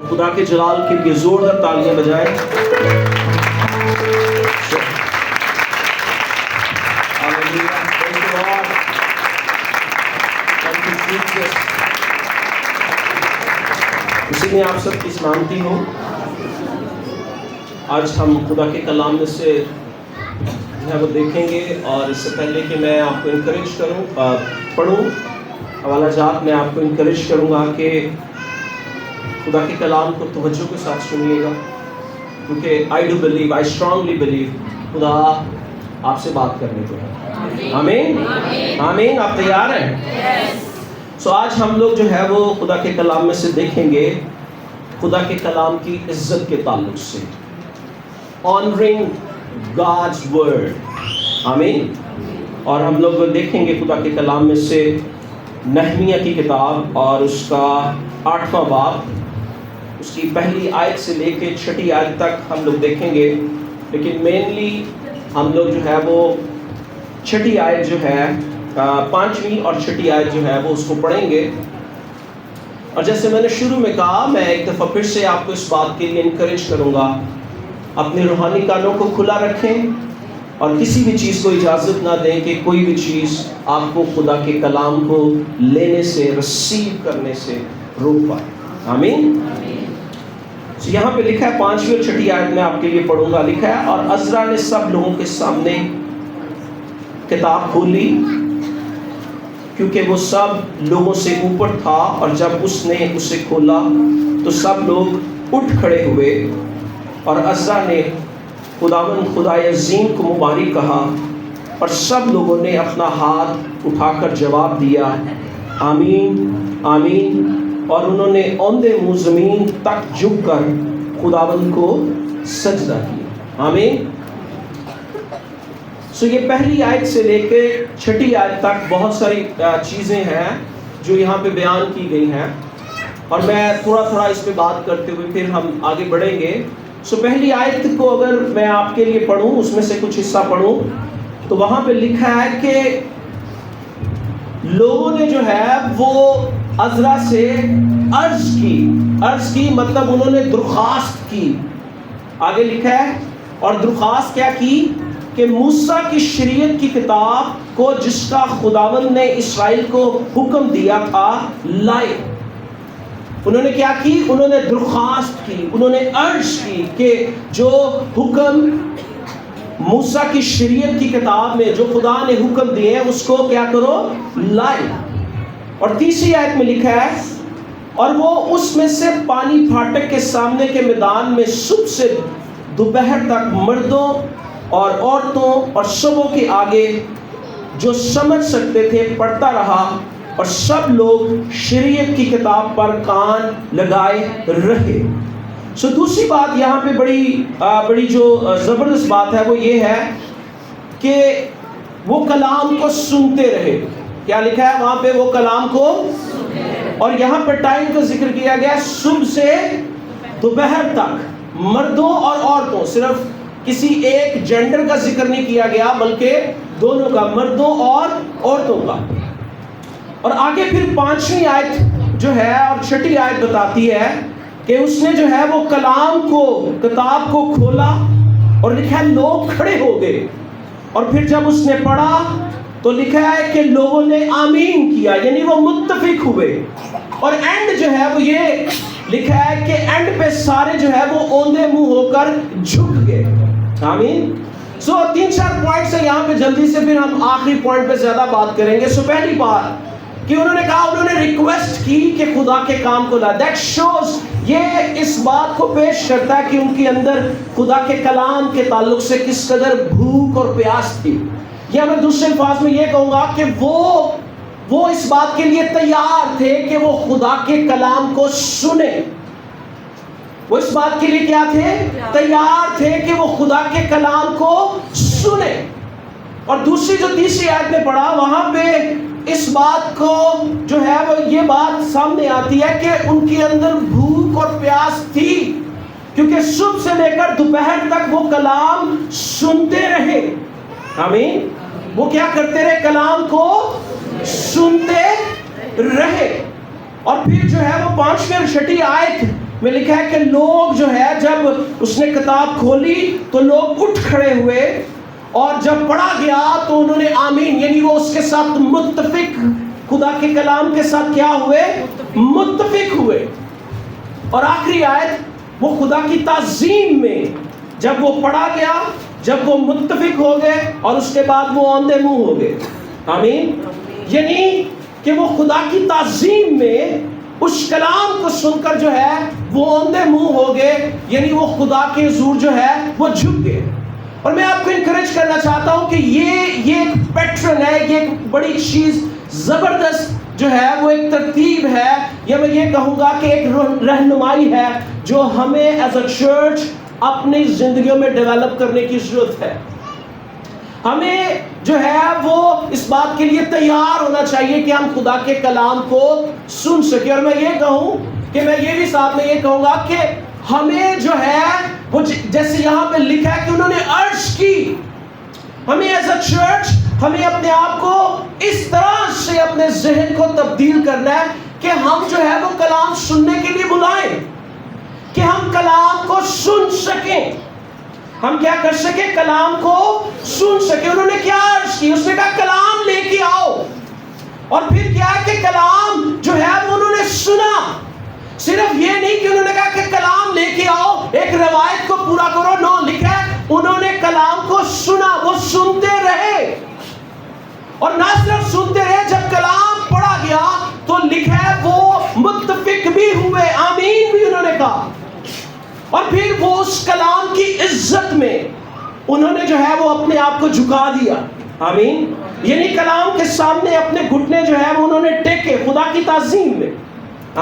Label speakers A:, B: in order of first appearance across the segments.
A: خدا کے جلال کے لیے زوردار تالیاں بجائیں۔ اسی میں آپ سب کی سلامتی ہو۔ آج ہم خدا کے کلام میں سے جو ہے وہ دیکھیں گے، اور اس سے پہلے کہ میں آپ کو انکریج پڑھوں حوالہ جات، میں آپ کو انکریج کروں گا کہ خدا کے کلام کو توجہ کے ساتھ سنیے گا، کیونکہ I strongly believe خدا آپ سے بات کرنے کو ہے۔ آمین آمین۔ آپ تیار ہیں؟ سو آج ہم لوگ جو ہے وہ خدا کے کلام میں سے دیکھیں گے خدا کے کلام کی عزت کے تعلق سے، آنرنگ God's word۔ آمین۔ اور ہم لوگ دیکھیں گے خدا کے کلام میں سے نہمیہ کی کتاب اور اس کا 8واں باب، اس کی پہلی آیت سے لے کے 6 آیت تک ہم لوگ دیکھیں گے، لیکن مینلی ہم لوگ جو ہے وہ 6 آیت جو ہے 5ویں اور 6 آیت جو ہے وہ اس کو پڑھیں گے۔ اور جیسے میں نے شروع میں کہا، میں ایک دفعہ پھر سے آپ کو اس بات کے لیے انکریج کروں گا، اپنے روحانی کانوں کو کھلا رکھیں اور کسی بھی چیز کو اجازت نہ دیں کہ کوئی بھی چیز آپ کو خدا کے کلام کو لینے سے، ریسیو کرنے سے روک پائے۔ آمین۔ یہاں پہ لکھا ہے 5ویں اور 6 آیت میں آپ کے لیے پڑھوں گا، لکھا ہے اور عزرا نے سب لوگوں کے سامنے کتاب کھولی، کیونکہ وہ سب لوگوں سے اوپر تھا، اور جب اس نے اسے کھولا تو سب لوگ اٹھ کھڑے ہوئے، اور عزرا نے خداوند خدائے عظیم کو مبارک کہا، اور سب لوگوں نے اپنا ہاتھ اٹھا کر جواب دیا، آمین آمین، اور انہوں نے اوندے منہ زمین تک جھک کر خداوند کو سجدہ کیا۔ آمین۔ یہ پہلی آیت سے لے کے 6 آیت تک بہت ساری چیزیں ہیں جو یہاں پہ بیان کی گئی ہیں، اور میں تھوڑا اس پہ بات کرتے ہوئے پھر ہم آگے بڑھیں گے۔ پہلی آیت کو اگر میں آپ کے لیے پڑھوں، اس میں سے کچھ حصہ پڑھوں، تو وہاں پہ لکھا ہے کہ لوگوں نے جو ہے وہ عزرا سے عرض کی مطلب انہوں نے درخواست کی۔ آگے لکھا ہے اور درخواست کیا کی کہ موسیٰ کی شریعت کی کتاب کو جس کا خداوند نے اسرائیل کو حکم دیا تھا لائے۔ انہوں نے کیا کی؟ انہوں نے درخواست کی، انہوں نے عرض کی کہ جو حکم موسیٰ کی شریعت کی کتاب میں جو خدا نے حکم دیے ہیں اس کو کیا کرو؟ لائے۔ اور 3 آیت میں لکھا ہے اور وہ اس میں سے پانی پھاٹک کے سامنے کے میدان میں صبح سے دوپہر تک مردوں اور عورتوں اور سبوں کے آگے جو سمجھ سکتے تھے پڑھتا رہا، اور سب لوگ شریعت کی کتاب پر کان لگائے رہے۔ دوسری بات یہاں پہ بڑی جو زبردست بات ہے وہ یہ ہے کہ وہ کلام کو سنتے رہے۔ کیا لکھا ہے وہاں پہ؟ وہ کلام کو، اور یہاں پہ ٹائم کا ذکر کیا گیا صبح سے دوپہر تک، مردوں اور عورتوں، صرف کسی ایک جینڈر کا ذکر نہیں کیا گیا بلکہ دونوں کا، مردوں اور عورتوں کا۔ اور آگے پھر 5ویں آیت جو ہے اور 6 آیت بتاتی ہے کہ اس نے جو ہے وہ کلام کو، کتاب کو کھولا، اور لکھا ہے لوگ کھڑے ہو گئے، اور پھر جب اس نے پڑھا تو لکھا ہے کہ لوگوں نے آمین کیا، یعنی وہ متفق ہوئے۔ اور اینڈ جو ہے وہ یہ لکھا ہے کہ اینڈ پہ سارے جو ہے وہ اوندے منہ ہو کر جھک گئے۔ آمین۔ 3-4 پوائنٹس ہیں یہاں پہ، جلدی سے پھر ہم آخری پوائنٹ پہ زیادہ بات کریں گے۔ پہلی بات کہ انہوں نے کہا، انہوں نے ریکویسٹ کی کہ خدا کے کام کو لا۔ دیٹ شوز، یہ اس بات کو پیش کرتا ہے کہ ان کے اندر خدا کے کلام کے تعلق سے کس قدر بھوک اور پیاس تھی۔ یا میں دوسرے الفاظ میں یہ کہوں گا کہ وہ اس بات کے لیے تیار تھے کہ وہ خدا کے کلام کو سنیں۔ وہ اس بات کے لیے کیا تھے؟ تیار تھے کہ وہ خدا کے کلام کو سنیں۔ اور دوسری جو 3 آیت میں پڑھا، وہاں پہ اس بات کو جو ہے وہ یہ بات سامنے آتی ہے کہ ان کے اندر بھوک اور پیاس تھی، کیونکہ صبح سے لے کر دوپہر تک وہ کلام سنتے رہے۔ آمین۔ وہ کیا کرتے رہے؟ کلام کو سنتے رہے۔ اور پھر جو ہے وہ 5ویں اور 6 آیت میں لکھا ہے کہ لوگ جو ہے جب اس نے کتاب کھولی تو لوگ اٹھ کھڑے ہوئے اور جب پڑھا گیا تو انہوں نے آمین، یعنی وہ اس کے ساتھ متفق، خدا کے کلام کے ساتھ کیا ہوئے؟ متفق ہوئے۔ اور آخری آیت وہ خدا کی تعظیم میں جب وہ پڑھا گیا، جب وہ متفق ہو گئے اور اس کے بعد وہ اوندے منہ ہو گئے۔ آمین، یعنی کہ وہ خدا کی تعظیم میں اس کلام کو سن کر جو ہے وہ اوندے منہ ہو گئے، یعنی وہ خدا کے حضور جو ہے وہ جھک گئے۔ اور میں آپ کو انکریج کرنا چاہتا ہوں کہ یہ ایک پیٹرن ہے، یہ ایک بڑی چیز زبردست جو ہے وہ ایک ترتیب ہے، یا میں یہ کہوں گا کہ ایک رہنمائی ہے جو ہمیں ایز اے چرچ اپنی زندگیوں میں ڈیولپ کرنے کی ضرورت ہے۔ ہمیں جو ہے وہ اس بات کے لیے تیار ہونا چاہیے کہ ہم خدا کے کلام کو سن سکیں۔ اور میں یہ کہوں کہ میں یہ بھی ساتھ میں یہ کہوں گا کہ ہمیں جو ہے وہ جیسے یہاں پہ لکھا ہے کہ انہوں نے عرض کی، ہمیں ایز اے چرچ ہمیں اپنے آپ کو اس طرح سے اپنے ذہن کو تبدیل کرنا ہے کہ ہم جو ہے وہ کلام سننے کے لیے بلائیں، کہ ہم کلام کو سن سکیں، ہم کیا کر سکیں؟ کلام کو سن سکیں۔ انہوں نے کیا عرض کی؟ اس نے کہا کلام لے کے آؤ، اور پھر کیا ہے کہ کلام جو ہے وہ انہوں نے سنا۔ صرف یہ نہیں کہ انہوں نے کہا کہ کلام لے کے آؤ، ایک روایت کو پورا کرو، نو، لکھا ہے انہوں نے کلام کو سنا، وہ سنتے رہے، اور نہ صرف سنتے رہے، جب کلام پڑھا گیا تو لکھا ہے وہ متفق بھی ہوئے، آمین بھی انہوں نے کہا، اور پھر وہ اس کلام کی عزت میں انہوں نے جو ہے وہ اپنے آپ کو جھکا دیا، آمین، یعنی کلام کے سامنے اپنے گھٹنے جو ہے وہ انہوں نے ٹیکے خدا کی تعظیم میں،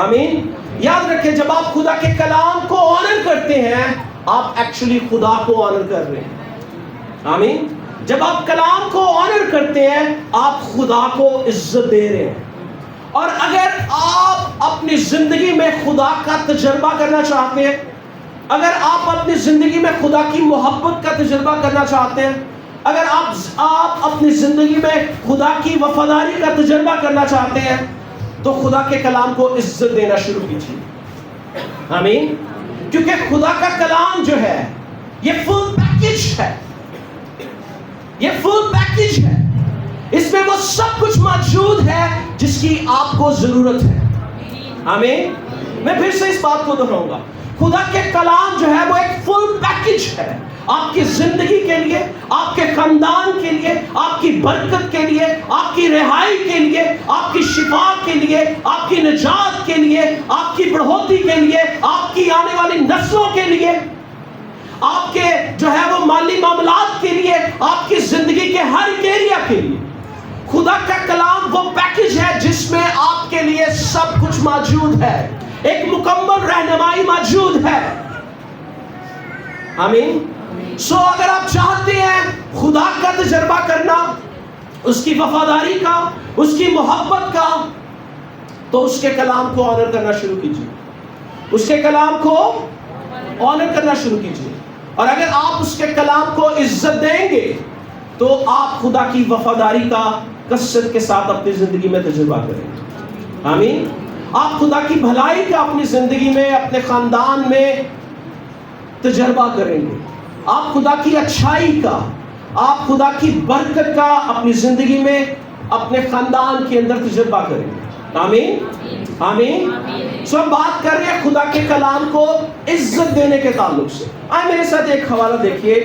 A: آمین۔ یاد رکھیں جب آپ خدا کے کلام کو آنر کرتے ہیں آپ ایکچولی خدا کو آنر کر رہے ہیں، آمین۔ جب آپ کلام کو آنر کرتے ہیں آپ خدا کو عزت دے رہے ہیں۔ اور اگر آپ اپنی زندگی میں خدا کا تجربہ کرنا چاہتے ہیں، اگر آپ اپنی زندگی میں خدا کی محبت کا تجربہ کرنا چاہتے ہیں، اگر آپ اپنی زندگی میں خدا کی وفاداری کا تجربہ کرنا چاہتے ہیں تو خدا کے کلام کو عزت دینا شروع کیجیے، آمین، کیونکہ خدا کا کلام جو ہے یہ فل پیکج ہے، یہ فل پیکج ہے، اس میں وہ سب کچھ موجود ہے جس کی آپ کو ضرورت ہے، آمین۔ میں پھر سے اس بات کو دہراؤں گا، خدا کے کلام جو ہے وہ ایک فل پیکج ہے، آپ کی زندگی کے لیے، آپ کے خاندان کے لیے، آپ کی برکت کے لیے، آپ کی رہائی کے لیے، آپ کی شفا کے لیے، آپ کی نجات کے لیے، آپ کی بڑھوتی کے لیے، آپ کی آنے والی نسلوں کے لیے، آپ کے جو ہے وہ مالی معاملات کے لیے، آپ کی زندگی کے ہر ایریا کے لیے خدا کا کلام وہ پیکج ہے جس میں آپ کے لیے سب کچھ موجود ہے، ایک مکمل رہنمائی موجود ہے، آمین۔ سو اگر آپ چاہتے ہیں خدا کا تجربہ کرنا، اس کی وفاداری کا، اس کی محبت کا، تو اس کے کلام کو آنر کرنا شروع کیجیے، اس کے کلام کو آنر کرنا شروع کیجیے، اور اگر آپ اس کے کلام کو عزت دیں گے تو آپ خدا کی وفاداری کا کثرت کے ساتھ اپنی زندگی میں تجربہ کریں گے، آمین۔ آپ خدا کی بھلائی کا اپنی زندگی میں، اپنے خاندان میں تجربہ کریں گے، آپ خدا کی اچھائی کا، آپ خدا کی برکت کا اپنی زندگی میں، اپنے خاندان کے اندر تجربہ کریں گے، آمین، آمین۔ سو ہم بات کر رہے ہیں خدا کے کلام کو عزت دینے کے تعلق سے۔ آئے میرے ساتھ ایک حوالہ دیکھیے،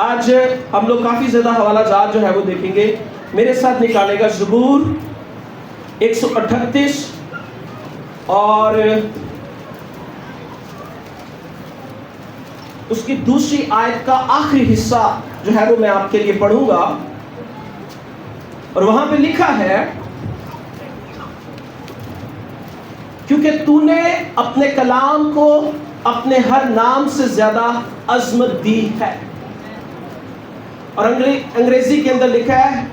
A: آج ہم لوگ کافی زیادہ حوالہ جات جو ہے وہ دیکھیں گے، میرے ساتھ نکالے گا زبور 138 اور اس کی دوسری آیت کا آخری حصہ جو ہے وہ میں آپ کے لیے پڑھوں گا، اور وہاں پہ لکھا ہے کیونکہ تو نے اپنے کلام کو اپنے ہر نام سے زیادہ عظمت دی ہے، اور انگریزی کے اندر لکھا ہے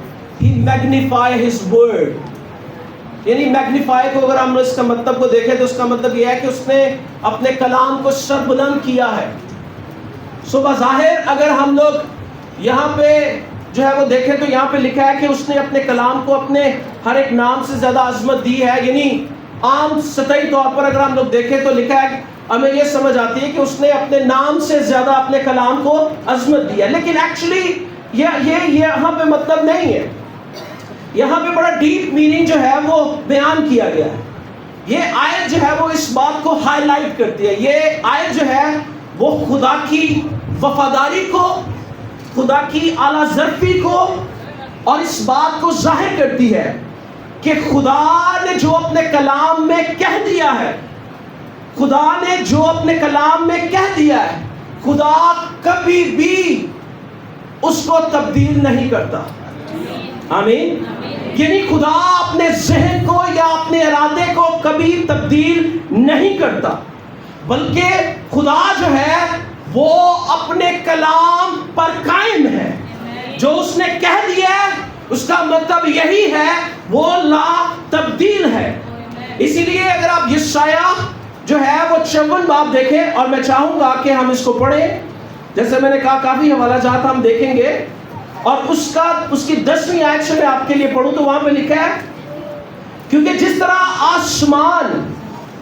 A: He magnify his word، یعنی میگنیفائی کو اگر ہم اس کا مطلب کو دیکھیں تو اس کا مطلب یہ ہے کہ اس نے اپنے کلام کو سربلند کیا ہے۔ سو بظاہر اگر ہم لوگ یہاں پہ جو ہے وہ دیکھیں تو یہاں پہ لکھا ہے کہ اس نے اپنے کلام کو اپنے ہر ایک نام سے زیادہ عظمت دی ہے، یعنی عام سطحی طور پر اگر ہم لوگ دیکھیں تو لکھا ہے ہمیں یہ سمجھ آتی ہے کہ اس نے اپنے نام سے زیادہ اپنے کلام کو عظمت دیا، لیکن ایکچولی یہ یہاں پہ مطلب نہیں ہے. یہاں پہ بڑا ڈیپ میننگ جو ہے وہ بیان کیا گیا ہے. یہ آیت جو ہے وہ اس بات کو ہائی لائٹ کرتی ہے. یہ آیت جو ہے وہ خدا کی وفاداری کو، خدا کی اعلیٰ ظرفی کو اور اس بات کو ظاہر کرتی ہے کہ خدا نے جو اپنے کلام میں کہہ دیا ہے، خدا نے جو اپنے کلام میں کہہ دیا ہے، خدا کبھی بھی اس کو تبدیل نہیں کرتا. آمین. یعنی خدا اپنے ذہن کو یا اپنے ارادے کو کبھی تبدیل نہیں کرتا، بلکہ خدا جو ہے وہ اپنے کلام پر قائم ہے. جو اس نے کہہ دیا ہے اس کا مطلب یہی ہے، وہ لا تبدیل ہے. اسی لیے اگر آپ یشعیاء جو ہے وہ 54 باب دیکھیں، اور میں چاہوں گا کہ ہم اس کو پڑھیں، جیسے میں نے کہا کافی حوالہ جات ہم دیکھیں گے، اور اس کی 10ویں آیت سے میں آپ کے لیے پڑھوں تو وہاں پہ لکھا ہے، کیونکہ جس طرح آسمان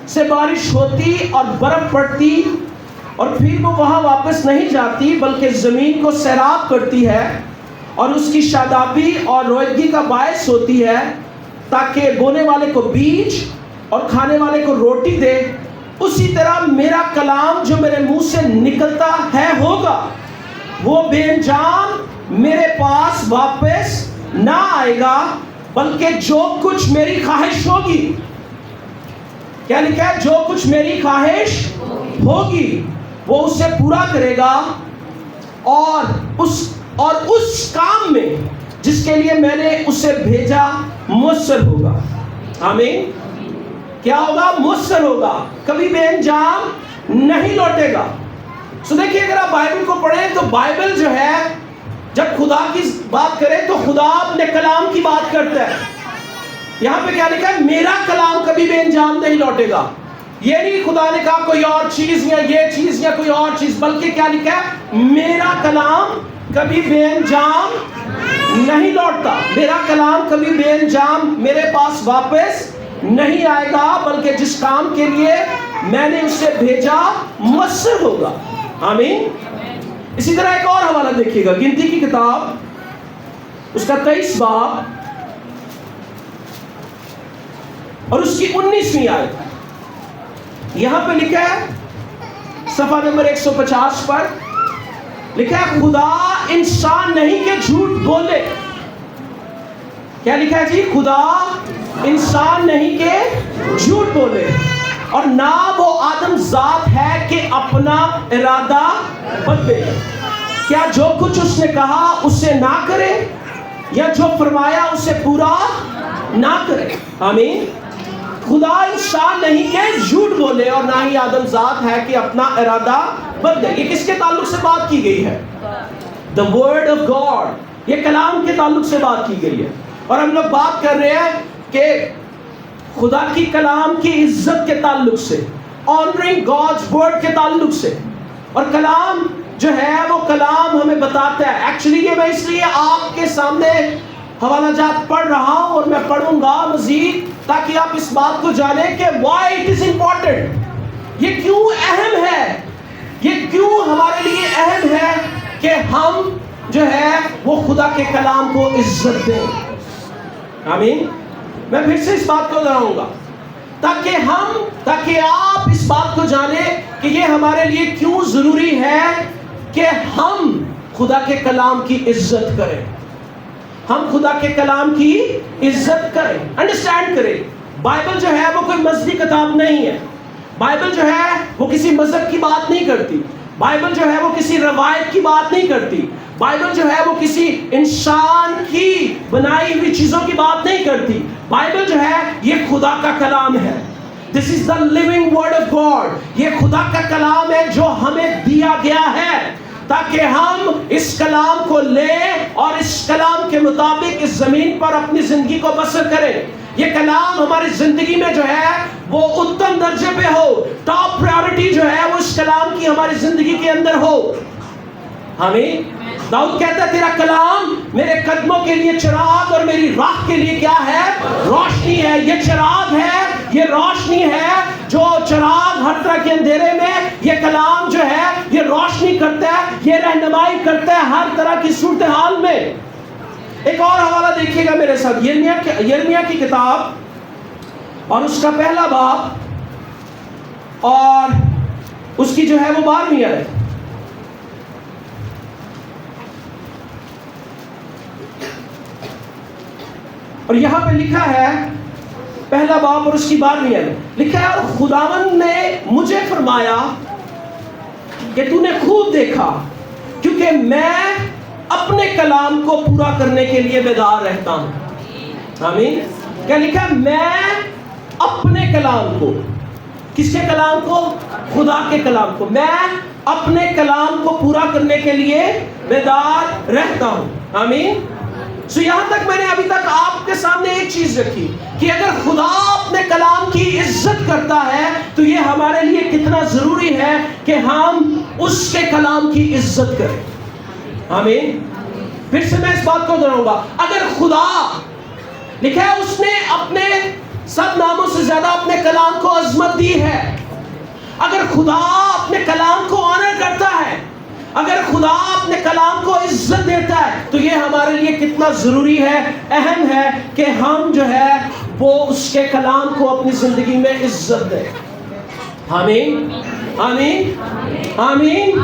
A: سے بارش ہوتی اور برف پڑتی اور پھر وہ وہاں واپس نہیں جاتی بلکہ زمین کو سیراب کرتی ہے اور اس کی شادابی اور رویدگی کا باعث ہوتی ہے تاکہ بونے والے کو بیج اور کھانے والے کو روٹی دے، اسی طرح میرا کلام جو میرے منہ سے نکلتا ہے ہوگا، وہ بے انجام میرے پاس واپس نہ آئے گا، بلکہ جو کچھ میری خواہش ہوگی، کیا لکھا ہے؟ جو کچھ میری خواہش ہوگی وہ اسے پورا کرے گا اور اس کام میں جس کے لیے میں نے اسے بھیجا مؤثر ہوگا. آمین. کیا ہوگا؟ مؤثر ہوگا، کبھی بے انجام نہیں لوٹے گا. سو دیکھیے اگر آپ بائبل کو پڑھیں تو بائبل جو ہے جب خدا کی بات کرے تو خدا اپنے کلام کی بات کرتا ہے. یہاں پہ کیا لکھا ہے؟ میرا کلام کبھی بے انجام نہیں لوٹے گا. یہ نہیں خدا نے کہا کوئی اور چیز یا یہ چیز یا کوئی اور چیز، بلکہ کیا لکھا ہے؟ میرا کلام کبھی بے انجام نہیں لوٹتا، میرا کلام کبھی بے انجام میرے پاس واپس نہیں آئے گا، بلکہ جس کام کے لیے میں نے اسے بھیجا مؤثر ہوگا. آمین. اسی طرح ایک اور حوالہ دیکھیے گا، گنتی کی کتاب اس کا 23 باب اور اس کی 19ویں آیت. یہاں پہ لکھا ہے صفحہ نمبر 150 پر لکھا ہے، خدا انسان نہیں کہ جھوٹ بولے. کیا لکھا ہے جی؟ خدا انسان نہیں کہ جھوٹ بولے، اور نہ وہ آدم ذات ہے کہ اپنا ارادہ بدلے. کیا جو کچھ اس نے کہا اسے نہ کرے، یا جو فرمایا اسے پورا نہ کرے. آمین. خدا انسان نہیں کہ جھوٹ بولے، اور نہ ہی آدم ذات ہے کہ اپنا ارادہ بدلے. یہ کس کے تعلق سے بات کی گئی ہے؟ The word of God. یہ کلام کے تعلق سے بات کی گئی ہے. اور ہم لوگ بات کر رہے ہیں کہ خدا کی کلام کی عزت کے تعلق سے، آنرنگ God's word کے تعلق سے. اور کلام جو ہے وہ کلام ہمیں بتاتا ہے. ایکچولی یہ میں اس لیے آپ کے سامنے حوالہ جات پڑھ رہا ہوں، اور میں پڑھوں گا مزید تاکہ آپ اس بات کو جانیں کہ why it is important. یہ کیوں اہم ہے، یہ کیوں ہمارے لیے اہم ہے کہ ہم جو ہے وہ خدا کے کلام کو عزت دیں. آمین. میں پھر سے اس بات کو دہراؤں گا تاکہ آپ اس بات کو جانیں کہ یہ ہمارے لیے کیوں ضروری ہے کہ ہم خدا کے کلام کی عزت کریں. ہم خدا کے کلام کی عزت کریں، انڈرسٹینڈ کریں. بائبل جو ہے وہ کوئی مذہبی کتاب نہیں ہے. بائبل جو ہے وہ کسی مذہب کی بات نہیں کرتی. بائبل جو ہے وہ کسی روایت کی بات نہیں کرتی. بائبل جو ہے وہ کسی انسان کی بنائی ہوئی چیزوں کی بات نہیں کرتی. بائبل جو ہے یہ خدا کا کلام ہے. This is the living word of God. یہ خدا کا کلام ہے جو ہمیں دیا گیا ہے تاکہ ہم اس کلام کو لیں اور اس کلام کے مطابق اس زمین پر اپنی زندگی کو بسر کریں. یہ کلام ہماری زندگی میں جو ہے وہ اتم درجے پہ ہو، ٹاپ پرائیورٹی جو ہے وہ اس کلام کی ہماری زندگی کے اندر ہو. آمین. داؤد کہتا ہے تیرا کلام میرے قدموں کے لیے چراغ اور میری راہ کے لیے کیا ہے؟ روشنی ہے. یہ چراغ ہے, یہ روشنی ہے, جو چراغ ہر طرح کے اندھیرے میں, یہ کلام جو ہے یہ روشنی کرتا ہے, یہ رہنمائی کرتا ہے ہر طرح کی صورتحال میں. ایک اور حوالہ دیکھیے گا میرے ساتھ, یرمیہ کی کتاب اور اس کا پہلا باب اور اس کی جو ہے وہ 12ویں آیت. اور یہاں پہ لکھا ہے, پہلا باب اور اس کی 12ویں آیت لکھا ہے, اور خداوند نے مجھے فرمایا کہ تو نے خوب دیکھا, کیونکہ میں اپنے کلام کو پورا کرنے کے لیے بیدار رہتا ہوں. آمین. کیا لکھا ہے؟ میں اپنے کلام کو, کس کے کلام کو؟ خدا کے کلام کو. میں اپنے کلام کو پورا کرنے کے لیے بیدار رہتا ہوں. آمین. سو یہاں تک میں نے ابھی تک آپ کے سامنے ایک چیز رکھی کہ اگر خدا اپنے کلام کی عزت کرتا ہے تو یہ ہمارے لیے کتنا ضروری ہے کہ ہم اس کے کلام کی عزت کریں. آمین. پھر سے میں اس بات کو دہراؤں گا, اگر خدا لکھا ہے اس نے اپنے سب ناموں سے زیادہ اپنے کلام کو عظمت دی ہے, اگر خدا اپنے کلام کو آنر کرتا ہے, اگر خدا اپنے کلام کو عزت دیتا ہے تو یہ ہمارے لیے کتنا ضروری ہے, اہم ہے کہ ہم جو ہے وہ اس کے کلام کو اپنی زندگی میں عزت دیں. آمین. آمین. آمین.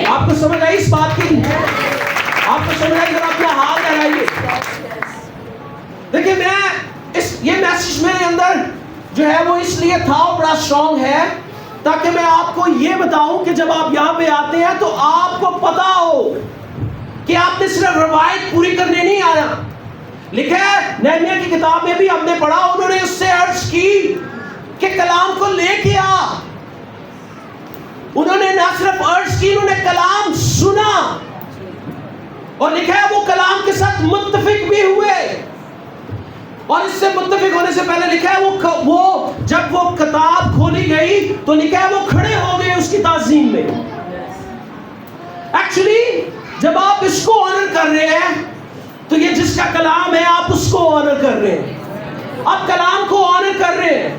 A: آپ کو سمجھ آئی اس بات کی؟ آپ کو سمجھ آئی؟ اگر اپنا ہاتھ لگائیے. دیکھیں یہ میسج میرے اندر جو ہے وہ اس لیے تھا, وہ بڑا اسٹرانگ ہے تاکہ میں آپ کو یہ بتاؤں کہ جب آپ یہاں پہ آتے ہیں تو آپ کو پتا ہو کہ آپ نے صرف روایت پوری کرنے نہیں آیا. لکھا ہے نہمیہ کی کتاب میں بھی ہم نے پڑھا, انہوں نے اس سے عرض کی کہ کلام کو لے کے آ. انہوں نے نہ صرف عرض کی, انہوں نے کلام سنا, اور لکھا ہے وہ کلام کے ساتھ متفق بھی ہوئے. اور اس سے متفق ہونے سے پہلے لکھا ہے وہ جب وہ کتاب کھولی گئی تو لکھا ہے وہ کھڑے ہو گئے اس کی تعظیم میں. ایکچولی جب آپ اس کو آنر کر رہے ہیں تو یہ جس کا کلام ہے آپ اس کو آنر کر رہے ہیں, آپ کلام کو آنر کر رہے ہیں.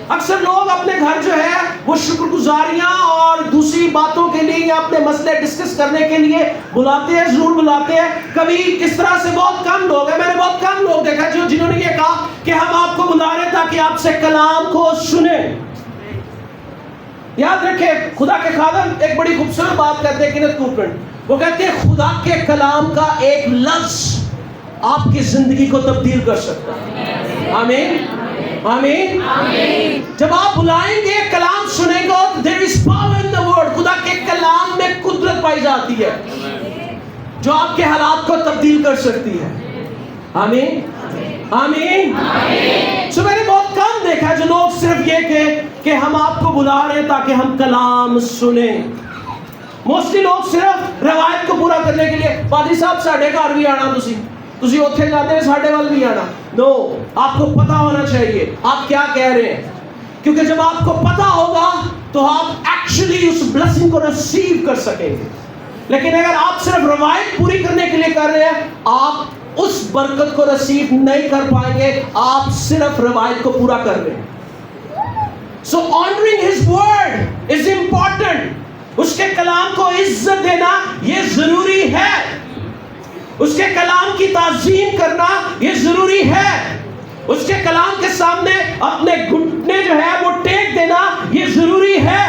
A: اکثر لوگ اپنے گھر جو ہے وہ شکر گزاریاں اور دوسری باتوں کے لیے یا اپنے مسئلے ڈسکس کرنے کے لیے بلاتے ہیں, ضرور بلاتے ہیں. کبھی اس طرح سے بہت کم لوگ ہیں, میں نے بہت کم لوگ دیکھا جنہوں نے یہ کہا کہ ہم آپ کو بلا رہے ہیں تاکہ آپ سے کلام کو سنیں. یاد رکھیں خدا کے خادم ایک بڑی خوبصورت بات کرتے ہیں کینتھ کوپلینڈ, وہ کہتے ہیں خدا کے کلام کا ایک لفظ آپ کی زندگی کو تبدیل کر سکتا ہے. آمین. آمین. جب آپ بلائیں گے کلام سنیں گے, there is power in the word. خدا کے کلام میں قدرت پائی جاتی ہے جو آپ کے حالات کو تبدیل کر سکتی ہے. آمین. آمین. سو میں نے بہت کم دیکھا ہے جو لوگ صرف یہ کہ ہم آپ کو بلا رہے ہیں تاکہ ہم کلام سنیں. موسٹلی لوگ صرف روایت کو پورا کرنے کے لیے, پادری صاحب ساڈے گھر بھی آنا, تسی اوتھے جاتے ہیں ساڈے وال بھی آنا. نو, آپ کو پتا ہونا چاہیے آپ کیا کہہ رہے ہیں, کیونکہ جب آپ کو پتا ہوگا تو آپ ایکچولی اس بلیسنگ کو ریسیو کر سکیں گے. لیکن اگر آپ صرف روایت پوری کرنے کے لیے کر رہے ہیں آپ اس برکت کو ریسیو نہیں کر پائیں گے, آپ صرف روایت کو پورا کر رہے ہیں. So honoring his word is important. اس کے کلام کو عزت دینا یہ ضروری ہے, اس کے کلام کی تعظیم کرنا یہ ضروری ہے, اس کے کلام کے سامنے اپنے گھٹنے جو ہے وہ ٹیک دینا یہ ضروری ہے,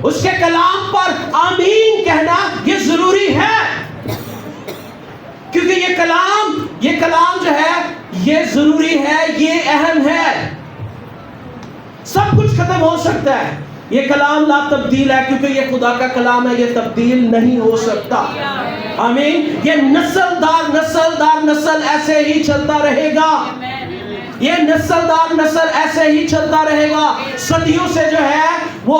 A: اس کے کلام پر آمین کہنا یہ ضروری ہے, کیونکہ یہ کلام جو ہے یہ ضروری ہے, یہ اہم ہے. سب کچھ ختم ہو سکتا ہے, یہ کلام لا تبدیل ہے کیونکہ یہ خدا کا کلام ہے, یہ تبدیل نہیں ہو سکتا. آمین. یہ نسل در نسل ایسے ہی چلتا رہے گا, یہ نسل در نسل ایسے ہی چلتا رہے گا. صدیوں سے جو ہے وہ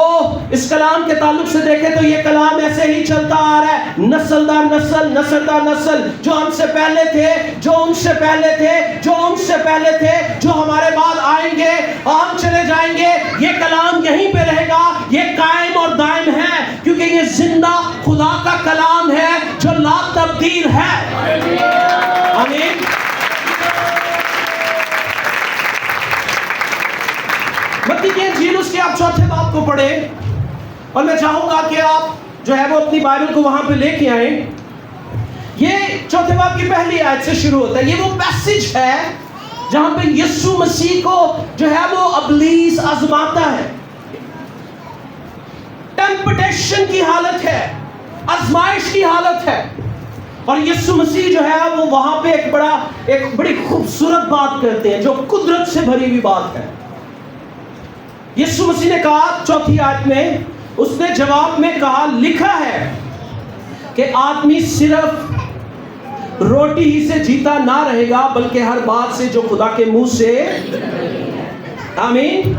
A: اس کلام کے تعلق سے دیکھیں تو یہ کلام ایسے ہی چلتا آ رہا ہے, نسل در نسل, نسل در نسل. جو ہم سے پہلے تھے, جو ان سے پہلے تھے, جو ان سے پہلے تھے, جو ہمارے بعد آئیں گے اور ہم چلے جائیں گے, یہ کلام یہیں پہ رہے گا, یہ قائم اور دائم ہے کیونکہ یہ زندہ خدا کا کلام ہے جو لا تبدیل ہے. آمین. متی کی انجیل اس کے آپ چوتھے باب کو پڑھیں اور میں چاہوں گا کہ آپ جو ہے وہ اپنی بائبل کو وہاں پہ لے کے آئیں. یہ چوتھے باب کی پہلی آیت سے شروع ہوتا ہے. یہ وہ پیسج ہے جہاں پہ یسوع مسیح کو جو ہے وہ ابلیس آزماتا ہے. ٹیمپٹیشن کی حالت ہے, آزمائش کی حالت ہے, اور یسوع مسیح جو ہے وہ وہاں پہ ایک بڑی خوبصورت بات کرتے ہیں جو قدرت سے بھری ہوئی بات ہے. یسوع مسیح نے کہا چوتھی آیت میں, اس نے جواب میں کہا لکھا ہے کہ آدمی صرف روٹی ہی سے جیتا نہ رہے گا بلکہ ہر بات سے جو خدا کے منہ سے. آمین.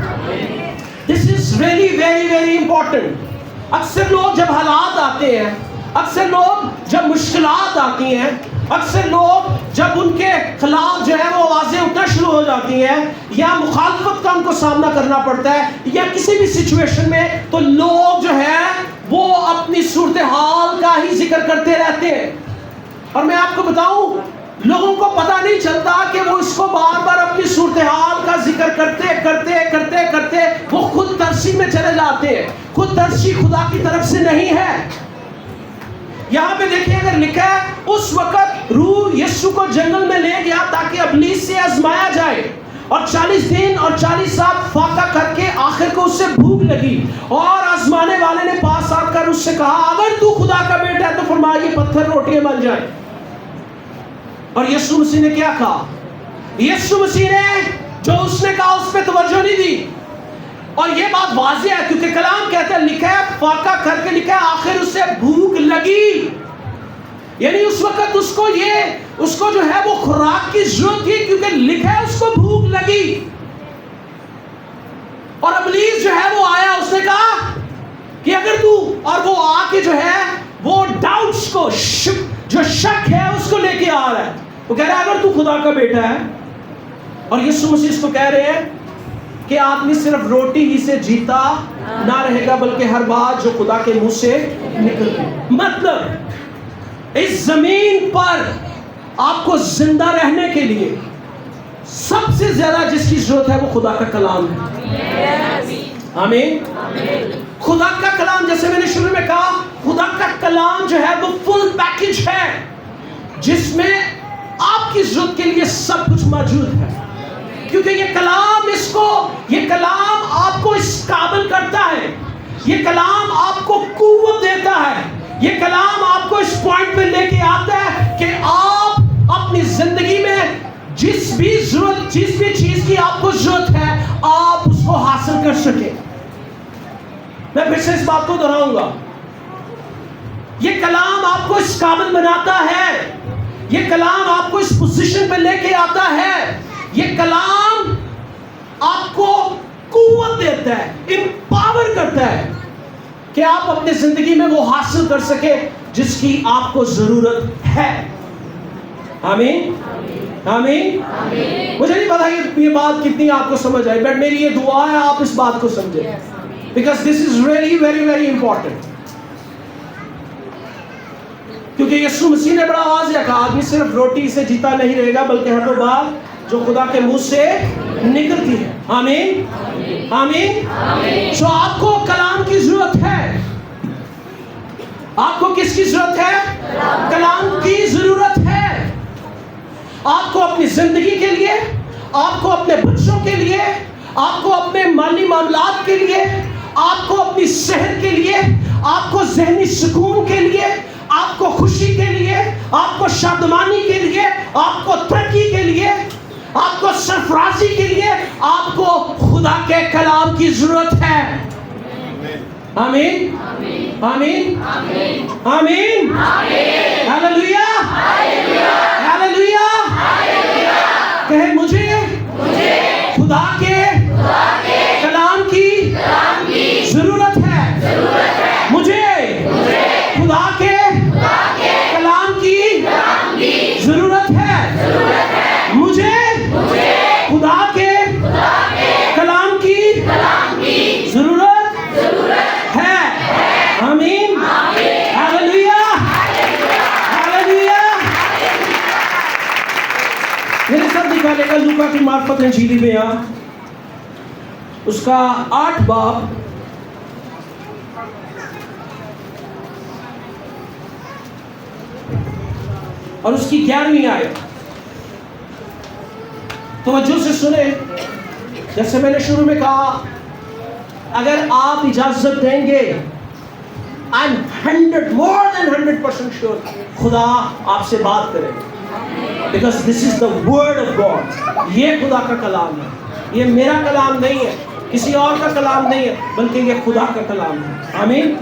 A: This is really very very important. اکثر لوگ جب حالات آتے ہیں, اکثر لوگ جب مشکلات آتی ہیں, اکثر لوگ جب ان کے خلاف جو ہے وہ آوازیں اٹھنا شروع ہو جاتی ہیں یا مخالفت کا ان کو سامنا کرنا پڑتا ہے یا کسی بھی سچویشن میں, تو لوگ جو ہے وہ اپنی صورتحال کا ہی ذکر کرتے رہتے ہیں. اور میں آپ کو بتاؤں, لوگوں کو پتہ نہیں چلتا کہ وہ اس کو بار بار اپنی صورتحال کا ذکر کرتے کرتے کرتے کرتے وہ خود ترسی میں چلے جاتے ہیں. خود ترسی خدا کی طرف سے نہیں ہے. یہاں پہ دیکھیں اگر لکھا ہے اس وقت روح یسوع کو جنگل میں لے گیا تاکہ ابلیس سے آزمایا جائے, اور 40 دن اور 40 رات فاقہ کر کے آخر کو اس سے بھوک لگی, اور آزمانے والے نے پاس آ کر اس سے کہا اگر تو خدا کا بیٹا ہے تو فرما یہ پتھر روٹیاں بن جائیں. اور یسوع مسیح نے کیا کہا؟ یسوع مسیح نے جو اس نے کہا اس پہ توجہ نہیں دی. اور یہ بات واضح ہے کیونکہ کلام کہتا ہے, لکھا ہے فاقہ کر کے لکھا ہے آخر اسے بھوک لگی. یعنی اس وقت اس کو جو ہے وہ خوراک کی ضرورت تھی کیونکہ لکھا ہے اس کو بھوک لگی. اور ابلیس جو ہے وہ آیا, اس نے کہا کہ اگر تو, اور وہ آ کے جو ہے وہ ڈاؤٹس کو, جو شک ہے اس کو لے کے آ رہا ہے. وہ کہہ رہا ہے اگر تو خدا کا بیٹا ہے, اور یسوع مسیح اس کو کہہ رہے ہیں کہ آدمی صرف روٹی ہی سے جیتا نہ رہے گا بلکہ ہر بات جو خدا کے منہ سے نکلتی. مطلب اس زمین پر آپ کو زندہ رہنے کے لیے سب سے زیادہ جس کی ضرورت ہے وہ خدا کا کلام ہے. آمین. خدا کا کلام, جیسے میں نے شروع میں کہا, خدا کا کلام جو ہے وہ فل پیکج ہے جس میں آپ کی ضرورت کے لیے سب کچھ موجود ہے. کیونکہ یہ کلام آپ کو اس قابل کرتا ہے, یہ کلام آپ کو قوت دیتا ہے, یہ کلام آپ کو اس پوائنٹ پہ لے کے آتا ہے کہ آپ اپنی زندگی میں جس بھی چیز کی آپ کو ضرورت ہے آپ اس کو حاصل کر سکیں. میں پھر سے اس بات کو دہراؤں گا, یہ کلام آپ کو اس قابل بناتا ہے, یہ کلام آپ کو اس پوزیشن پہ لے کے آتا ہے, یہ کلام آپ کو قوت دیتا ہے, امپاور کرتا ہے کہ آپ اپنی زندگی میں وہ حاصل کر سکے جس کی آپ کو ضرورت ہے. آمین. آمین. مجھے نہیں پتا یہ بات کتنی آپ کو سمجھ آئی, بٹ میری یہ دعا ہے آپ اس بات کو سمجھیں, because this is really very very important. کیونکہ یسوع مسیح نے بڑا واضح کہا آدمی صرف روٹی سے جیتا نہیں رہے گا بلکہ ہر وہ بات جو خدا کے منہ سے نکلتی ہے. آمین. آمین. جو آپ کو کلام کی ضرورت ہے, آپ کو کس کی ضرورت ہے؟ کلام کی ضرورت ہے. آپ کو اپنی زندگی کے لیے, آپ کو اپنے بچوں کے لیے, آپ کو اپنے مالی معاملات کے لیے, آپ کو اپنی صحت کے لیے, آپ کو ذہنی سکون کے لیے, آپ کو خوشی کے لیے, آپ کو شادمانی کے لیے, آپ کو ترقی کے لیے, آپ کو سرفرازی کے لیے آپ کو خدا کے کلام کی ضرورت ہے. آمین. آمین. آمین. ہاللویا. ہاللویا. کہے مجھے خدا کے کلام کی ضرورت ہے. مجھے خدا کے کلام کی ضرورت ہے. مجھے خدا کے کلام کی ضرورت ہے. آمین. ہے لوکا کی معرفت انجیلی بیان اس کا 8 باب اور اس کی 11ویں آیت. توجہ سے سنیں. جیسے میں نے شروع میں کہا اگر آپ اجازت دیں گے I'm 100 more than 100% sure خدا آپ سے بات کرے گا. Because this is the word of God. یہ خدا کا کلام ہے. یہ میرا کلام نہیں ہے, کسی اور کا کلام نہیں ہے, بلکہ یہ خدا کا کلام ہے. آمین.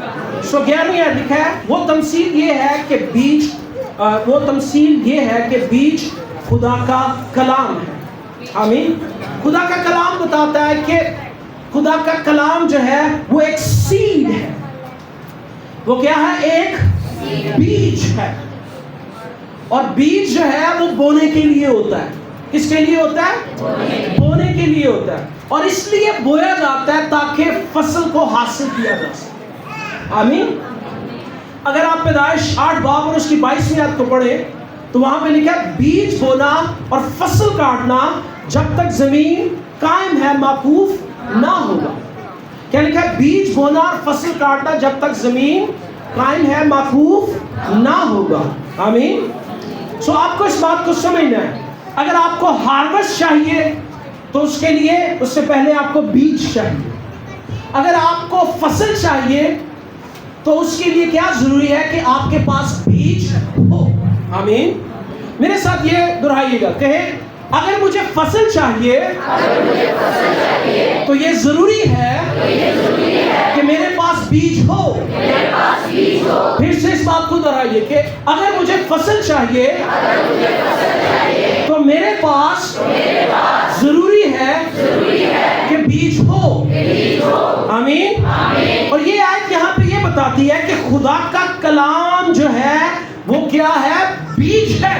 A: سو 11ویں آیت لکھا ہے وہ تمثیل یہ ہے کہ بیج خدا کا کلام ہے. آمین. خدا کا کلام بتاتا ہے کہ خدا کا کلام جو ہے وہ ایک سیڈ ہے. وہ کیا ہے؟ ایک بیج ہے. اور بیج جو ہے وہ بونے کے لیے ہوتا ہے. کس کے لیے ہوتا ہے؟ بونے کے لیے ہوتا ہے. اور اس لیے بویا جاتا ہے تاکہ فصل کو حاصل کیا جا سکے. آمین. اگر آپ پیدائش 8 باب اور اس کی 22ویں آیت کو پڑھیں تو وہاں پہ لکھا ہے بیج بونا اور فصل کاٹنا جب تک زمین قائم ہے موقوف نہ ہوگا. کیا لکھا ہے؟ بیج بونا اور فصل کاٹنا جب تک زمین قائم ہے موقوف نہ ہوگا. آمین. سو آپ کو اس بات کو سمجھنا ہے. اگر آپ کو ہارویسٹ چاہیے تو اس کے لیے اس سے پہلے آپ کو بیج چاہیے. اگر آپ کو فصل چاہیے تو اس کے لیے کیا ضروری ہے کہ آپ کے پاس بیج ہو. آمین. میرے ساتھ یہ دہرائیے گا, کہیں اگر مجھے فصل چاہیے تو یہ ضروری ہے کہ میرے پاس بیج ہو. پھر سے اس بات کو دہرائیے کہ اگر مجھے فصل چاہیے تو میرے پاس ضروری ہے کہ بیج ہو. آمین. اور یہ آیت یہاں پہ یہ بتاتی ہے کہ خدا کا کلام جو ہے وہ کیا ہے؟ بیج ہے.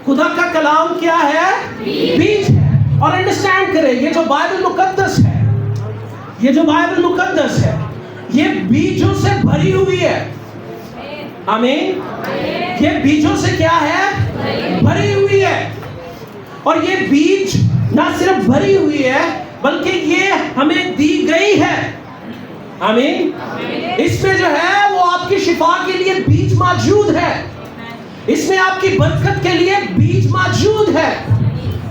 A: خدا کا کلام کیا ہے؟ بیج ہے. اور انڈرسٹینڈ کریں, یہ جو بائبل مقدس ہے یہ بیجوں سے بھری ہوئی ہے. آمین. یہ بیجوں سے کیا ہے؟ بھری ہوئی ہے. اور یہ بیج نہ صرف بھری ہوئی ہے بلکہ یہ ہمیں دی گئی ہے. آمین. اس میں جو ہے وہ آپ کی شفا کے لیے بیج موجود ہے. اس میں آپ کی برکت کے لیے بیج موجود ہے.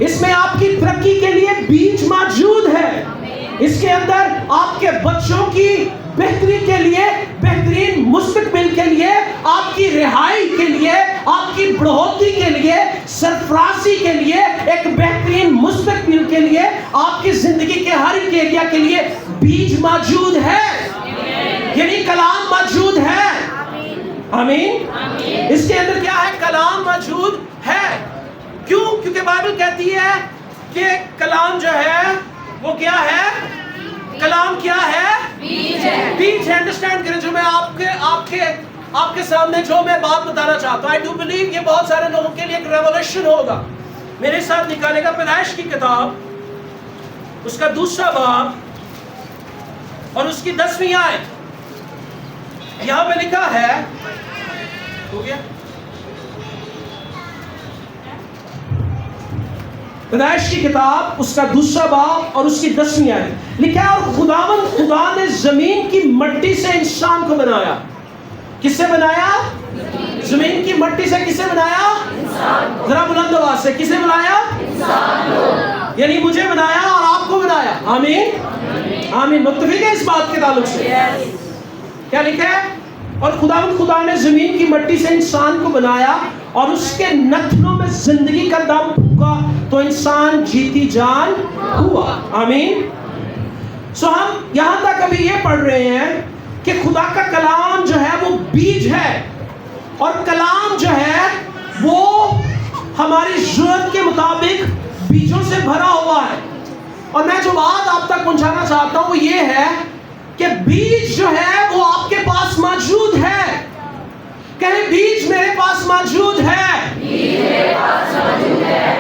A: اس میں آپ کی ترقی کے لیے بیج موجود ہے. اس کے اندر آپ کے بچوں کی بہتری کے لیے, بہترین مستقبل کے لیے, آپ کی رہائی کے لیے, آپ کی بڑھوتی کے لیے, سرفرازی کے لیے, ایک بہترین مستقبل کے لیے, آپ کی زندگی کے ہر ایک ایریا کے لیے بیج موجود ہے. یعنی کلام موجود ہے. آمین. اس کے اندر کیا ہے؟ کلام موجود ہے. کیوں؟ کیونکہ بائبل کہتی ہے کہ کلام جو ہے وہ کیا ہے؟ کلام کیا ہے؟ بیج ہے. بیج ہے. انڈرسٹینڈ کریں جو میں آپ کے سامنے جو میں بات بتانا چاہتا ہوں. I do believe یہ بہت سارے لوگوں کے لیے ایک ریولیوشن ہوگا. میرے ساتھ نکالے گا پیدائش کی کتاب اس کا 2 باب اور اس کی 10ویں آیت. یہاں پہ لکھا ہے, ہو گیا پیدائش کی کتاب اس کا 2 باب اور اس کی 10ویں آیت لکھا ہے, اور خدا نے زمین کی مٹی سے انسان کو بنایا. کس سے بنایا؟ زمین کی مٹی سے. کسے بنایا؟ انسان کو. ذرا بلند آواز سے, کسے بنایا؟ انسان کو. یعنی مجھے بنایا اور آپ کو بنایا. آمین. آمین. متفق ہے اس بات کے تعلق سے؟ کیا لکھا ہے؟ اور خدا نے زمین کی مٹی سے انسان کو بنایا اور اس کے نتنوں میں زندگی کا دم پھونکا تو انسان جیتی جان ہوا. آمین. سو ہم یہاں تک ابھی یہ پڑھ رہے ہیں کہ خدا کا کلام جو ہے وہ بیج ہے, اور کلام جو ہے وہ ہماری ضرورت کے مطابق بیجوں سے بھرا ہوا ہے. اور میں جو بات آپ تک پہنچانا چاہتا ہوں وہ یہ ہے کہ بیج جو ہے وہ آپ کے پاس موجود ہے. کہیں بیج میرے پاس موجود ہے.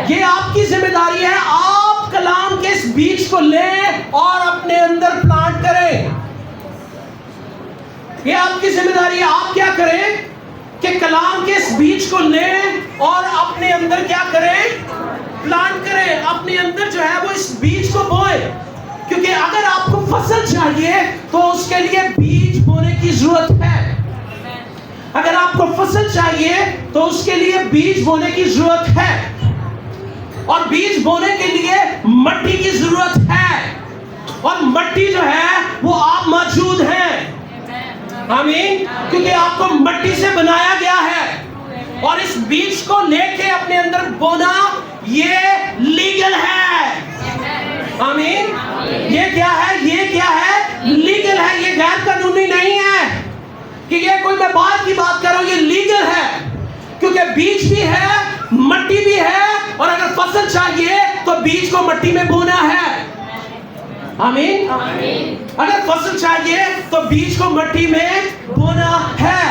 A: یہ آپ کی ذمہ داری ہے. آپ کلام کے اس بیج کو لیں اور اپنے اندر پلانٹ کریں. یہ آپ کی ذمہ داری ہے. آپ کیا کریں کہ کلام کے اس بیج کو لیں اور اپنے اندر کیا کریں؟ پلانٹ کریں، اپنے اندر جو ہے وہ اس بیج کو بوئیں، کیونکہ اگر آپ کو فصل چاہیے تو اس کے لیے بیج بونے کی ضرورت ہے۔ اگر آپ کو فصل چاہیے تو اس کے لیے بیج بونے کی ضرورت ہے، اور بیج بونے کے لیے مٹی کی ضرورت ہے، اور مٹی جو ہے وہ آپ موجود ہیں، آمین، کیونکہ آپ کو مٹی سے بنایا گیا ہے، اور اس بیج کو لے کے اپنے اندر بونا یہ لیگل ہے، آمین، یہ کیا ہے؟ یہ کیا ہے؟ لیگل ہے، یہ غیر قانونی نہیں ہے کہ یہ کوئی میں بات کی بات کر رہا ہوں، یہ لیگل ہے، کیونکہ بیج بھی ہے، مٹی بھی ہے، اور اگر فصل چاہیے تو بیج کو مٹی میں بونا ہے، آمین، اگر فصل چاہیے تو بیج کو مٹی میں بونا ہے۔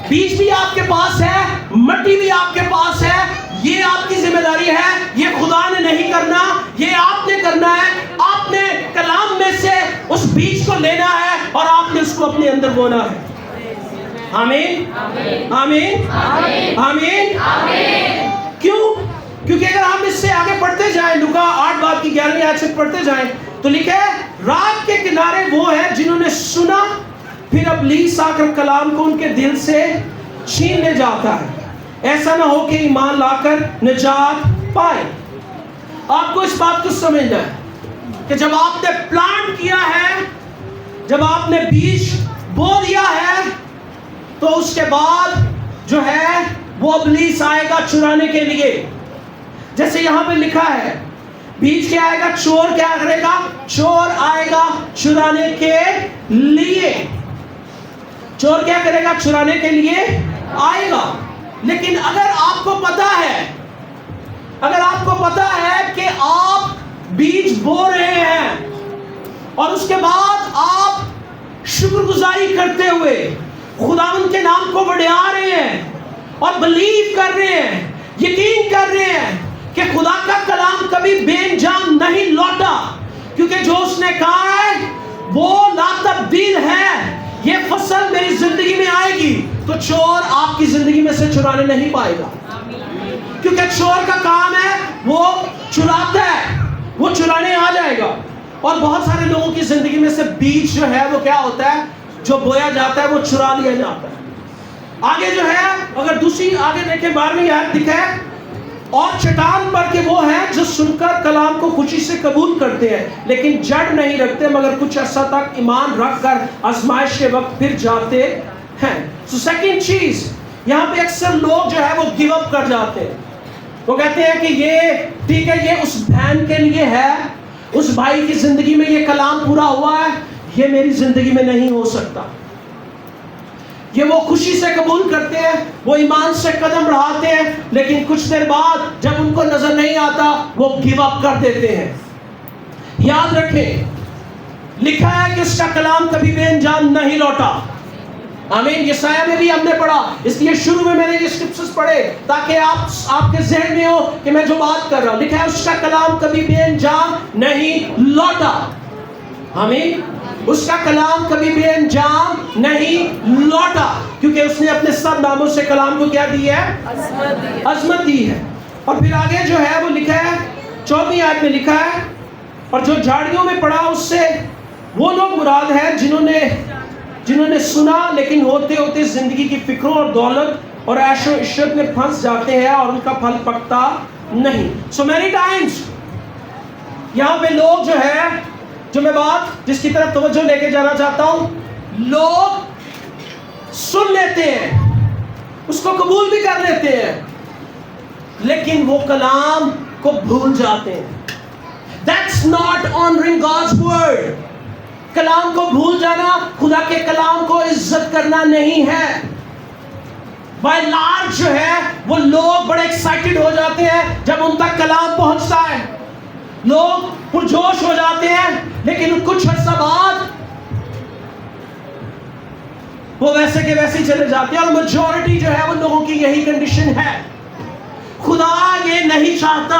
A: بیج بھی آپ کے پاس ہے، مٹی بھی آپ کے پاس ہے، یہ آپ کی ذمہ داری ہے، یہ خدا نے نہیں کرنا، یہ آپ نے کرنا ہے۔ آپ نے کلام میں سے اس بیج کو لینا ہے اور آپ نے اس کو اپنے اندر بونا ہے، آمین، آمین، آمین، کیوں؟ کیونکہ اگر ہم اس سے آگے پڑھتے جائیں، لوکا 8 باب کی 11ویں آیت سے پڑھتے جائیں تو لکھا ہے رات کے کنارے وہ ہیں جنہوں نے سنا، پھر ابلیس آ کر کلام کو ان کے دل سے چھین لے جاتا ہے، ایسا نہ ہو کہ ایمان لا کر نجات پائے۔ آپ کو اس بات کو سمجھنا ہے کہ جب آپ نے پلانٹ کیا ہے، جب آپ نے بیج بو دیا ہے، تو اس کے بعد جو ہے وہ ابلیس آئے گا چرانے کے لیے، جیسے یہاں پہ لکھا ہے بیج کیا آئے گا؟ چور کیا کرے گا؟ چور آئے گا چرانے کے لیے، چور کیا کرے گا؟ چرانے کے لیے آئے گا۔ لیکن اگر آپ کو پتا ہے، اگر آپ کو پتا ہے کہ آپ بیج بو رہے ہیں اور اس کے بعد آپ شکر گزاری کرتے ہوئے خداوند کے نام کو بڑھا رہے ہیں اور بلیو کر رہے ہیں، یقین کر رہے ہیں کہ خدا کا کلام کبھی بے انجام نہیں لوٹا، کیونکہ جو اس نے کہا ہے وہ لا تبدیل ہے، یہ فصل میری زندگی میں آئے گی، تو چور آپ کی زندگی میں سے چرانے نہیں پائے گا، کیونکہ چور کا کام ہے وہ چراتا ہے، وہ چرانے آ جائے گا۔ اور بہت سارے لوگوں کی زندگی میں سے بیج جو ہے وہ کیا ہوتا ہے؟ جو بویا جاتا ہے وہ چرا لیا جاتا ہے۔ آگے جو ہے اگر دوسری آگے دیکھیں 12ویں آیت لکھا ہے اور چٹان پر کہ وہ ہیں جو سن کر کلام کو خوشی سے قبول کرتے ہیں لیکن جڑ نہیں رکھتے، مگر کچھ عرصہ تک ایمان رکھ کر آزمائش کے وقت پھر جاتے ہیں۔ سو سیکنڈ چیز یہاں پہ اکثر لوگ جو ہے وہ گیو اپ کر جاتے ہیں، وہ کہتے ہیں کہ یہ ٹھیک ہے، یہ اس بہن کے لیے ہے، اس بھائی کی زندگی میں یہ کلام پورا ہوا ہے، یہ میری زندگی میں نہیں ہو سکتا۔ یہ وہ خوشی سے قبول کرتے ہیں، وہ ایمان سے قدم بڑھاتے ہیں، لیکن کچھ دیر بعد جب ان کو نظر نہیں آتا وہ گیو اپ کر دیتے ہیں۔ یاد رکھیں لکھا ہے کہ اس کا کلام کبھی بے انجام نہیں لوٹا، آمین۔ یسایہ میں بھی ہم نے پڑھا، اس لیے شروع میں نے یہ اسکرپچرز پڑھے تاکہ آپ کے ذہن میں ہو کہ میں جو بات کر رہا ہوں۔ لکھا ہے اس کا کلام کبھی بے انجام نہیں لوٹا، آمین۔ اس کا کلام کبھی بے انجام نہیں لوٹا، کیونکہ اس نے اپنے سب ناموں سے کلام کو کیا دی ہے؟ عظمت دی ہے۔ اور پھر آگے جو ہے وہ لکھا ہے 14ویں آیت میں لکھا ہے اور جو جھاڑیوں میں پڑا اس سے وہ لوگ مراد ہیں جنہوں نے سنا لیکن ہوتے ہوتے زندگی کی فکروں اور دولت اور عیش و عشرت میں پھنس جاتے ہیں اور ان کا پھل پکتا نہیں۔ سو مینی ٹائمز یہاں پہ لوگ جو ہے، جو میں بات جس کی طرف توجہ لے کے جانا چاہتا ہوں، لوگ سن لیتے ہیں، اس کو قبول بھی کر لیتے ہیں، لیکن وہ کلام کو بھول جاتے ہیں۔ That's not honoring God's word۔ کلام کو بھول جانا خدا کے کلام کو عزت کرنا نہیں ہے۔ بائی لارج جو ہے وہ لوگ بڑے ایکسائٹڈ ہو جاتے ہیں جب ان تک کلام پہنچتا ہے، لوگ پرجوش ہو جاتے ہیں، لیکن کچھ عرصہ بعد وہ ویسے کے ویسے چلے جاتے ہیں، اور میجورٹی جو ہے ان لوگوں کی یہی کنڈیشن ہے۔ خدا یہ نہیں چاہتا،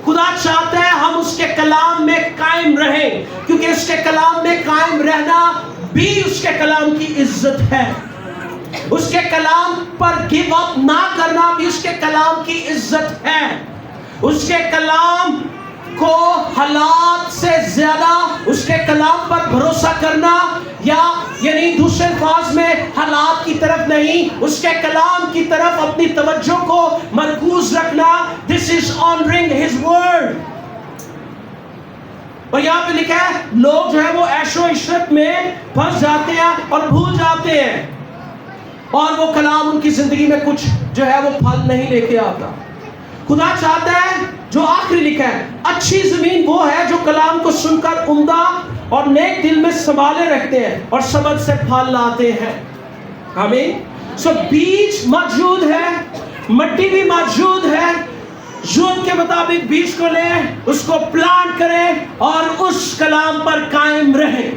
A: خدا چاہتا ہے ہم اس کے کلام میں قائم رہیں، کیونکہ اس کے کلام میں قائم رہنا بھی اس کے کلام کی عزت ہے، اس کے کلام پر گیو اپ نہ کرنا بھی اس کے کلام کی عزت ہے، اس کے کلام کو حالات سے زیادہ اس کے کلام پر بھروسہ کرنا، یا یعنی دوسرے الفاظ میں حالات کی طرف نہیں، اس کے کلام کی طرف اپنی توجہ کو مرکوز رکھنا. This is honoring his word. اور یہاں پہ لکھا ہے لوگ جو ہے وہ عیش و عشرت میں پھنس جاتے ہیں اور بھول جاتے ہیں، اور وہ کلام ان کی زندگی میں کچھ جو ہے وہ پھل نہیں لے کے آتا. خدا چاہتا ہے جو آخری لکھا ہے، اچھی زمین وہ ہے جو کلام کو سن کر عمدہ اور نیک دل میں سنبھالے رکھتے ہیں اور صبر سے پھل لاتے ہیں. آمین. سو بیج موجود ہے، مٹی بھی موجود ہے. یود کے مطابق بیج کو لیں، اس کو پلانٹ کریں اور اس کلام پر قائم رہیں.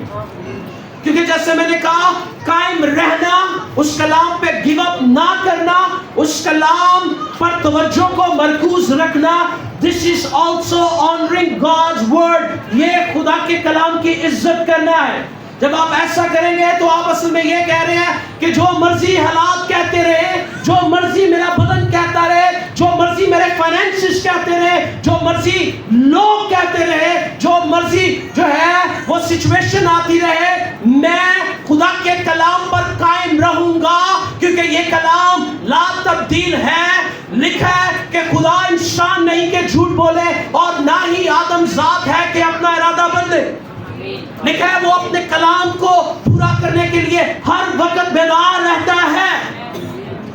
A: کیونکہ جیسے میں نے کہا، قائم رہنا، اس کلام پہ گیو اپ نہ کرنا، اس کلام پر توجہ کو مرکوز رکھنا. This is also honoring God's word. یہ خدا کے کلام کی عزت کرنا ہے. جب آپ ایسا کریں گے تو آپ اصل میں یہ کہہ رہے ہیں کہ جو مرضی حالات کہتے رہے، جو مرضی میرا بدن کہتا رہے، جو مرضی میرے فائنینسز کہتے رہے، جو مرضی لوگ کہتے رہے، جو مرضی جو ہے وہ سچویشن آتی رہے، میں خدا کے کلام پر قائم رہوں گا، کیونکہ یہ کلام لا تبدیل ہے. لکھا ہے کہ خدا انسان نہیں کہ جھوٹ بولے، اور نہ ہی آدم ذات ہے کہ اپنا ارادہ بدلے. لکھا ہے وہ اپنے کلام کو پورا کرنے کے لیے ہر وقت بیدار رہتا ہے.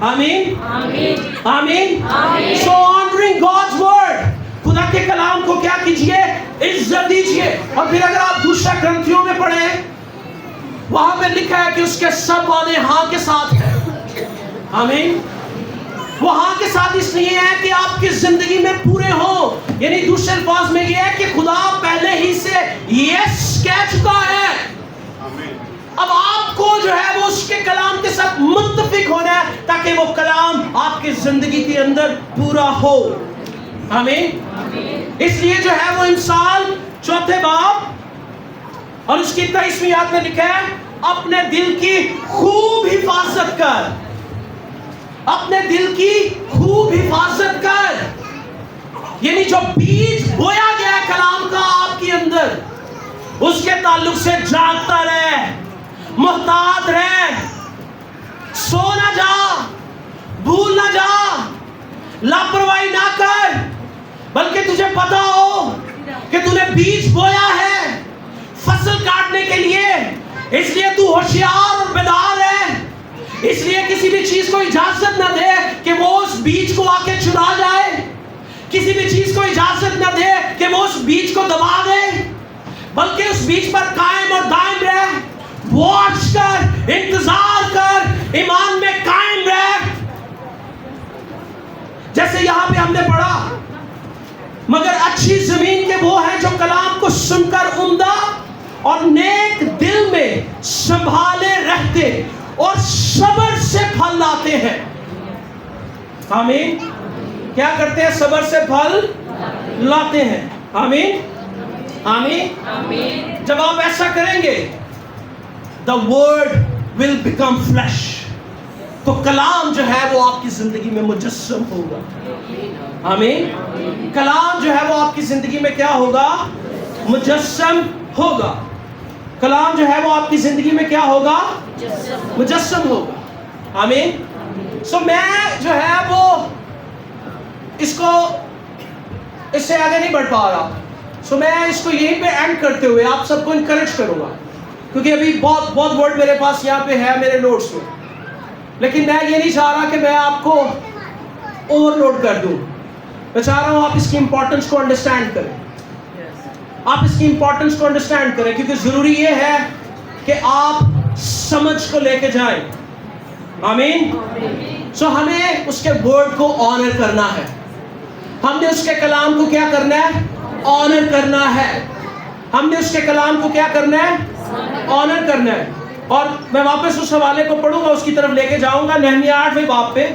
A: آمین آمین. So honoring God's word. خدا کے کلام کو کیا کیجئے؟ عزت دیجئے. اور پھر اگر آپ دوسرا گرنتھیوں میں پڑھیں، وہاں پہ لکھا ہے کہ اس کے سب وعدے ہاں کے ساتھ ہیں. آمین. وہ ہاں کے ساتھ اس لیے ہے کہ آپ کی زندگی میں پورے ہوں. یعنی دوسرے الفاظ میں یہ ہے کہ خدا پہلے ہی سے یس کہہ چکا ہے. اب آپ کو جو ہے وہ اس کے کلام کے ساتھ متفق ہونا ہے تاکہ وہ کلام آپ کی زندگی کے اندر پورا ہو. آمین. اس لیے جو ہے وہ انسان 4 باب اور اس کی 23ویں آیت میں لکھا ہے اپنے دل کی خوب حفاظت کر. اپنے دل کی خوب حفاظت کر. یعنی جو بیج بویا گیا کلام کا آپ کے اندر، اس کے تعلق سے جاگتا رہے، محتاط رہے، سو نہ جا، بھول نہ جا، لاپرواہی نہ کر، بلکہ تجھے پتا ہو کہ تو نے بیج بویا ہے فصل کاٹنے کے لیے. اس لیے تو ہوشیار اور بیدار ہے. اس لیے کسی بھی چیز کو اجازت نہ دے کہ وہ اس بیج کو آ کے چرا جائے. کسی بھی چیز کو اجازت نہ دے کہ وہ اس بیج کو دبا دے، بلکہ اس بیج پر قائم اور دائم رہ. واچ کر، انتظار کر، ایمان میں قائم رہ. جیسے یہاں پہ ہم نے پڑھا، مگر اچھی زمین کے وہ ہیں جو کلام کو سن کر عمدہ اور نیک دل میں سنبھالے رہتے اور صبر سے پھل لاتے ہیں. آمین. کیا کرتے ہیں؟ صبر سے پھل لاتے ہیں. آمین آمین. جب آپ ایسا کریں گے the word will become flesh. تو کلام جو ہے وہ آپ کی زندگی میں مجسم ہوگا. آمین. کلام جو ہے وہ آپ کی زندگی میں کیا ہوگا؟ مجسم ہوگا. کلام جو ہے وہ آپ کی زندگی میں کیا ہوگا؟ مجسم ہوگا. آمین. سو میں جو ہے وہ اس کو اس سے آگے نہیں بڑھ پا رہا. سو میں اس کو یہیں پہ اینڈ کرتے ہوئے آپ سب کو انکریج کروں گا، کیونکہ ابھی بہت ورڈ میرے پاس یہاں پہ ہے میرے نوٹس میں، لیکن میں یہ نہیں چاہ رہا کہ میں آپ کو اوور لوڈ کر دوں. میں چاہ رہا ہوں آپ اس کی امپورٹنس کو انڈرسٹینڈ کریں. آپ اس کی امپورٹنس کو انڈرسٹینڈ کریں، کیونکہ ضروری یہ ہے کہ آپ سمجھ کو لے کے جائیں. آمین. سو ہمیں اس کے ورڈ کو آنر کرنا ہے. ہم نے اس کے کلام کو کیا کرنا ہے؟ آنر کرنا ہے. ہم نے اس کے کلام کو کیا کرنا ہے؟ آنر کرنا ہے. اور میں واپس اس حوالے کو پڑھوں گا، اس کی طرف لے کے جاؤں گا. نہمیہ 8ویں باب پہ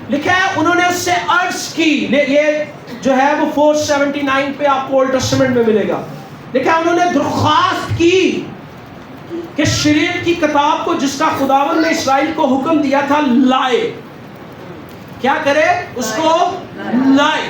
A: لکھا ہے انہوں نے اس سے عرض کی. یہ جو ہے وہ 479 پہ آپ کو اولڈ ٹیسٹمنٹ میں ملے گا. لکھا ہے انہوں نے درخواست کی کہ شریعت کی کتاب کو جس کا خداوند نے اسرائیل کو حکم دیا تھا لائے. کیا کرے؟ اس کو لائے.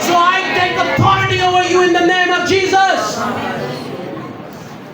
A: So I take authority over you in the name of Jesus.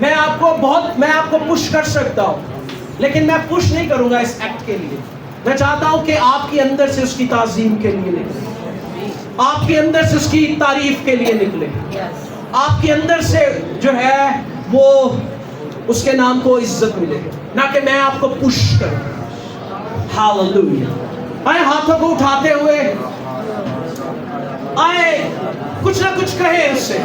A: میں آپ کو پش کر سکتا ہوں، لیکن میں پش نہیں کروں گا اس ایکٹ کے لیے. میں چاہتا ہوں کہ آپ کے اندر سے اس کی تعظیم کے لیے نکلے، آپ کے اندر سے اس کی تعریف کے لیے نکلے، آپ کے اندر سے جو ہے وہ اس کے نام کو عزت ملے، نہ کہ میں آپ کو پش کروں. ہاللویا. آئے ہاتھوں کو اٹھاتے ہوئے آئے کچھ نہ کچھ کہیں اس سے.